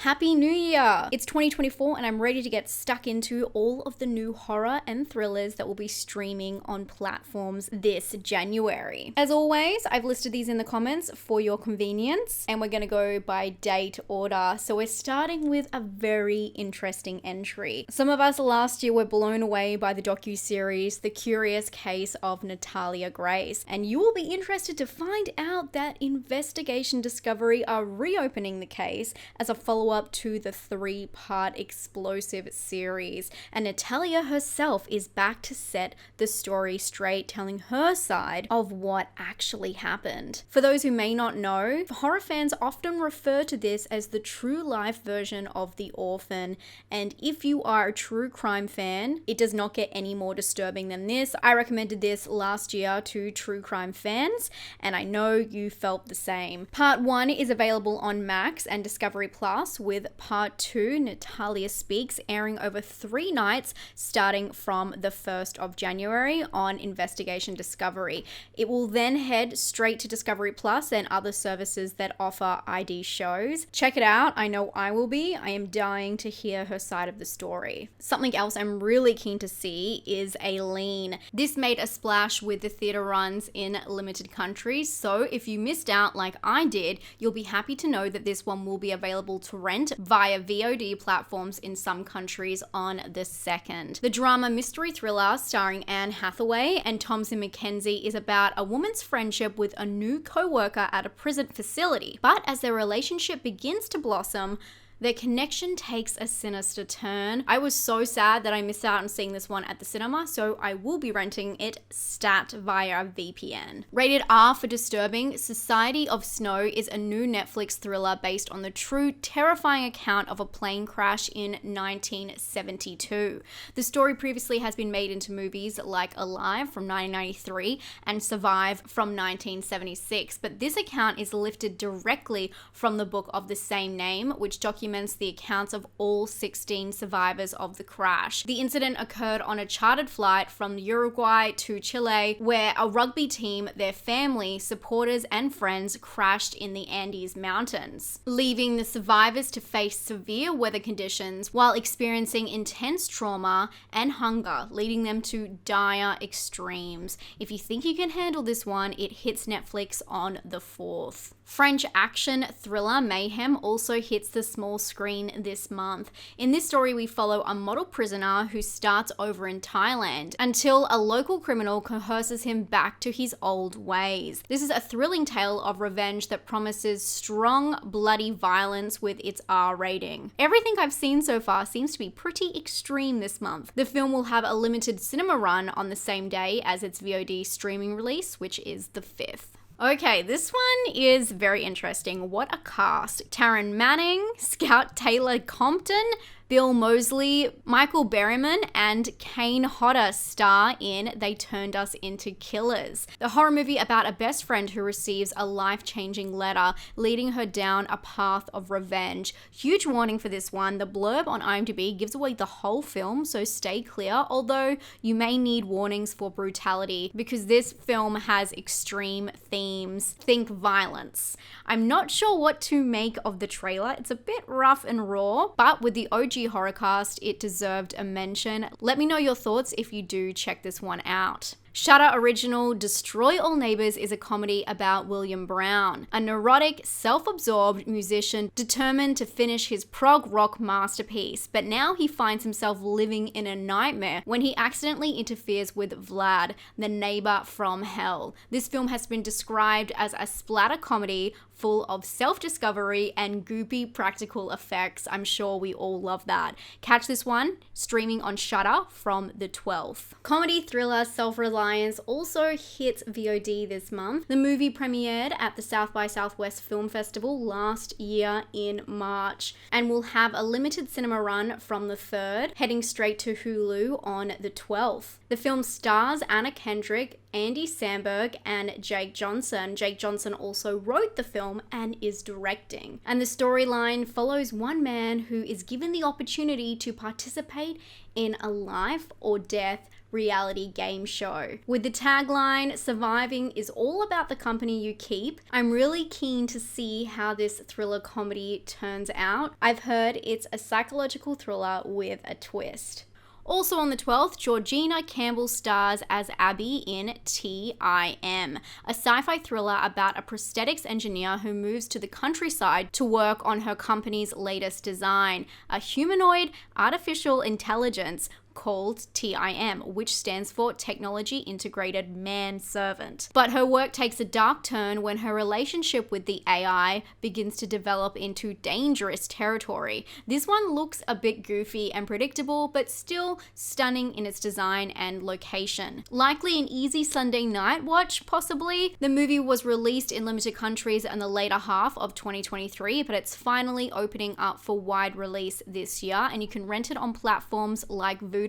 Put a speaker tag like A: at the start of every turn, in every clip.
A: Happy New Year! It's 2024 and I'm ready to get stuck into all of the new horror and thrillers that will be streaming on platforms this January. As always, I've listed these in the comments for your convenience and we're going to go by date order. So we're starting with a very interesting entry. Some of us last year were blown away by the docuseries The Curious Case of Natalia Grace, and you will be interested to find out that Investigation Discovery are reopening the case as a follow-up to the 3-part explosive series, and Natalia herself is back to set the story straight, telling her side of what actually happened. For those who may not know, horror fans often refer to this as the true life version of The Orphan, and if you are a true crime fan, it does not get any more disturbing than this. I recommended this last year to true crime fans, and I know you felt the same. Part 1 is available on Max and Discovery Plus, with Part 2, Natalia Speaks, airing over 3 nights starting from the 1st of January on Investigation Discovery. It will then head straight to Discovery Plus and other services that offer ID shows. Check it out, I know I will be. I am dying to hear her side of the story. Something else I'm really keen to see is Eileen. This made a splash with the theater runs in limited countries, so if you missed out like I did, you'll be happy to know that this one will be available to rent via VOD platforms in some countries on the 2nd. The drama mystery thriller starring Anne Hathaway and Thomasin McKenzie is about a woman's friendship with a new co-worker at a prison facility. But as their relationship begins to blossom, their connection takes a sinister turn. I was so sad that I missed out on seeing this one at the cinema, so I will be renting it stat via VPN. Rated R for disturbing, Society of Snow is a new Netflix thriller based on the true, terrifying account of a plane crash in 1972. The story previously has been made into movies like Alive from 1993 and Survive from 1976, but this account is lifted directly from the book of the same name, which documents the accounts of all 16 survivors of the crash. The incident occurred on a chartered flight from Uruguay to Chile, where a rugby team, their family, supporters, and friends crashed in the Andes Mountains, leaving the survivors to face severe weather conditions while experiencing intense trauma and hunger, leading them to dire extremes. If you think you can handle this one, it hits Netflix on the 4th. French action thriller Mayhem also hits the small screen this month. In this story, we follow a model prisoner who starts over in Thailand until a local criminal coerces him back to his old ways. This is a thrilling tale of revenge that promises strong, bloody violence with its R rating. Everything I've seen so far seems to be pretty extreme this month. The film will have a limited cinema run on the same day as its VOD streaming release, which is the 5th. Okay, this one is very interesting. What a cast. Taryn Manning, Scout Taylor Compton, Bill Moseley, Michael Berryman, and Kane Hodder star in They Turned Us Into Killers, the horror movie about a best friend who receives a life-changing letter leading her down a path of revenge. Huge warning for this one. The blurb on IMDb gives away the whole film, so stay clear, although you may need warnings for brutality because this film has extreme themes. Think violence. I'm not sure what to make of the trailer. It's a bit rough and raw, but with the OG horror cast, it deserved a mention. Let me know your thoughts if you do check this one out. Shudder original Destroy All Neighbours is a comedy about William Brown, a neurotic, self-absorbed musician determined to finish his prog rock masterpiece, but now he finds himself living in a nightmare when he accidentally interferes with Vlad, the neighbor from hell. This film has been described as a splatter comedy full of self-discovery and goopy practical effects. I'm sure we all love that. Catch this one streaming on Shudder from the 12th. Comedy thriller Reliance also hits VOD this month. The movie premiered at the South by Southwest Film Festival last year in March and will have a limited cinema run from the 3rd, heading straight to Hulu on the 12th. The film stars Anna Kendrick, Andy Samberg, and Jake Johnson. Jake Johnson also wrote the film and is directing. And the storyline follows one man who is given the opportunity to participate in a life or death reality game show. With the tagline, "Surviving is all about the company you keep," I'm really keen to see how this thriller comedy turns out. I've heard it's a psychological thriller with a twist. Also on the 12th, Georgina Campbell stars as Abby in T.I.M, a sci-fi thriller about a prosthetics engineer who moves to the countryside to work on her company's latest design, a humanoid artificial intelligence called T.I.M, which stands for Technology Integrated Manservant. But her work takes a dark turn when her relationship with the AI begins to develop into dangerous territory. This one looks a bit goofy and predictable, but still stunning in its design and location. Likely an easy Sunday night watch, possibly. The movie was released in limited countries in the later half of 2023, but it's finally opening up for wide release this year, and you can rent it on platforms like Voodoo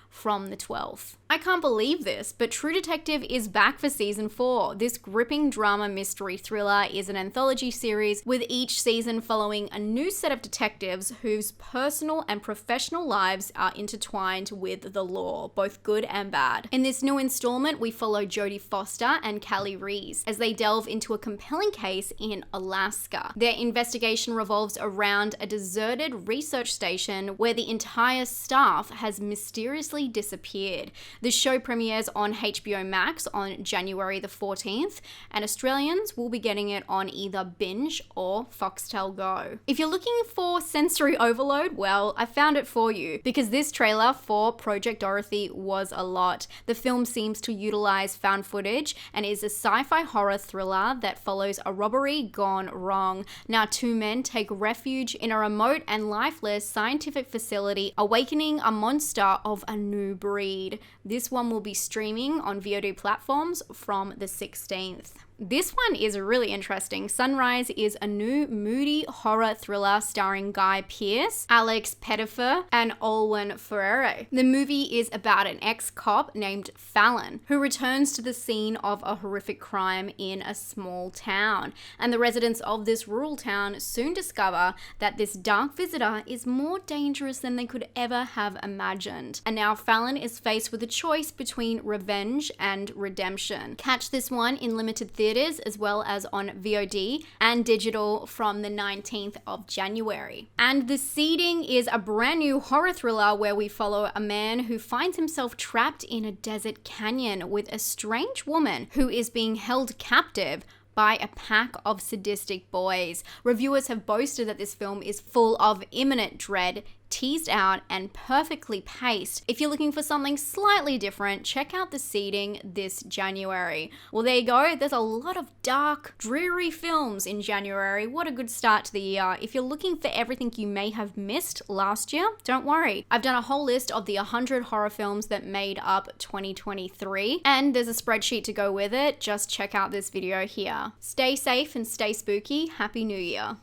A: from the 12th. I can't believe this, but True Detective is back for season 4. This gripping drama mystery thriller is an anthology series, with each season following a new set of detectives whose personal and professional lives are intertwined with the law, both good and bad. In this new installment, we follow Jodie Foster and Callie Reese as they delve into a compelling case in Alaska. Their investigation revolves around a deserted research station where the entire staff has mysteriously disappeared. The show premieres on HBO Max on January the 14th, and Australians will be getting it on either Binge or Foxtel Go. If you're looking for sensory overload, well, I found it for you, because this trailer for Project Dorothy was a lot. The film seems to utilize found footage and is a sci-fi horror thriller that follows a robbery gone wrong. Now, two men take refuge in a remote and lifeless scientific facility, awakening a monster of a new breed. This one will be streaming on VOD platforms from the 16th. This one is really interesting. Sunrise is a new moody horror thriller starring Guy Pearce, Alex Pettyfer, and Olwen Ferrere. The movie is about an ex-cop named Fallon who returns to the scene of a horrific crime in a small town. And the residents of this rural town soon discover that this dark visitor is more dangerous than they could ever have imagined. And now Fallon is faced with a choice between revenge and redemption. Catch this one in limited theaters as well as on VOD and digital from the 19th of January. And The Seeding is a brand new horror thriller where we follow a man who finds himself trapped in a desert canyon with a strange woman who is being held captive by a pack of sadistic boys. Reviewers have boasted that this film is full of imminent dread, teased out, and perfectly paced. If you're looking for something slightly different, check out The Seeding this January. Well, there you go. There's a lot of dark, dreary films in January. What a good start to the year. If you're looking for everything you may have missed last year, don't worry. I've done a whole list of the 100 horror films that made up 2023, and there's a spreadsheet to go with it. Just check out this video here. Stay safe and stay spooky. Happy New Year.